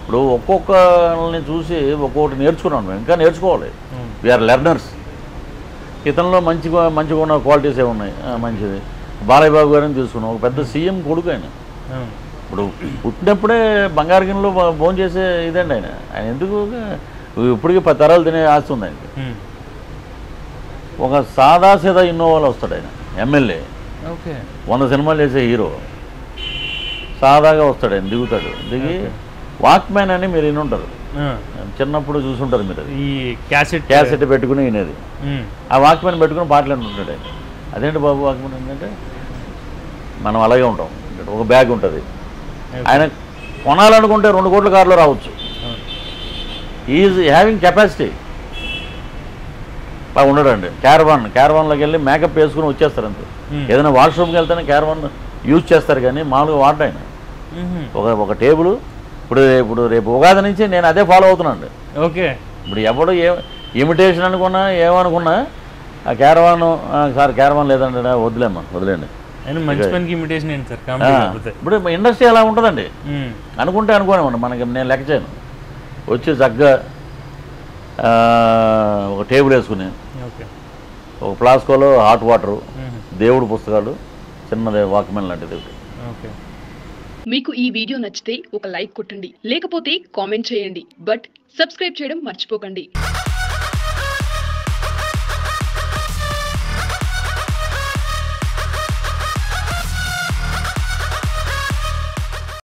ఇప్పుడు ఒక్కొక్కరిని చూసి ఒక్కొక్కటి నేర్చుకున్నాం, మేము ఇంకా నేర్చుకోవాలి. We are learners. ఇతనిలో మంచిగా ఉన్న క్వాలిటీస్ ఏమున్నాయి, మంచిది. బాలయ్య బాబు గారిని తీసుకున్నాం, ఒక పెద్ద సీఎం కొడుకు ఆయన. ఇప్పుడు పుట్టినప్పుడే బంగారు గిన్నెలో భోజనం చేసే ఇదండి ఆయన. ఆయన ఎందుకు ఇప్పటికీ 10 తరాలు తినే ఆస్తి ఉంది ఆయనకి. ఒక సాదాసీదా ఇన్నోవాలో వస్తాడు ఆయన, ఎమ్మెల్యే, 100 సినిమాలు చేసే హీరో. సాదాగా వస్తాడు ఆయన, దిగుతాడు. దిగి వాక్మ్యాన్ అని మీరు వినుంటారు, చిన్నప్పుడు చూసుంటారు మీరు. ఈ క్యాసెట్ పెట్టుకుని వినేది. ఆ వాక్మ్యాన్ పెట్టుకుని పాటలు వింటుంటాడు ఆయన. అదేంటి బాబు వాక్మ్యాన్ ఏంటంటే మనం అలాగే ఉంటాం. ఒక బ్యాగ్ ఉంటుంది. ఆయన కొనాలనుకుంటే 2 కోట్ల కారులో రావచ్చు. Is having capacity. అలా ఉండడండి. క్యారవాన్లోకి వెళ్ళి మేకప్ వేసుకుని వచ్చేస్తారు అంతే. ఏదైనా వాష్రూమ్కి వెళ్తేనే క్యారవాన్ యూజ్ చేస్తారు, కానీ మామూలుగా వాడడం ఆయన. ఒక టేబుల్. ఇప్పుడు రేపు ఉగాది నుంచి నేను అదే ఫాలో అవుతున్నాను. ఓకే. ఇప్పుడు ఎవడు ఇమిటేషన్ అనుకున్నా ఏమనుకున్నా ఆ క్యారవాన్, సార్ క్యారవాన్ లేదండి, వదిలేమ్మా వదిలేండి. ఇప్పుడు ఇండస్ట్రీ ఎలా ఉంటుందండి, అనుకుంటే అనుకోనివ్వండి, మనకి నేను లెక్క చేయను. వచ్చి చక్కగా ఒక టేబుల్ వేసుకుని, ఒక ప్లాస్కోలో హాట్ వాటరు, దేవుడు పుస్తకాలు, చిన్నది వాక్మెన్ లాంటిది. మీకు ఈ వీడియో నచ్చితే ఒక లైక్ కొట్టండి, లేకపోతే కామెంట్ చేయండి, బట్ సబ్స్క్రైబ్ చేయడం మర్చిపోకండి.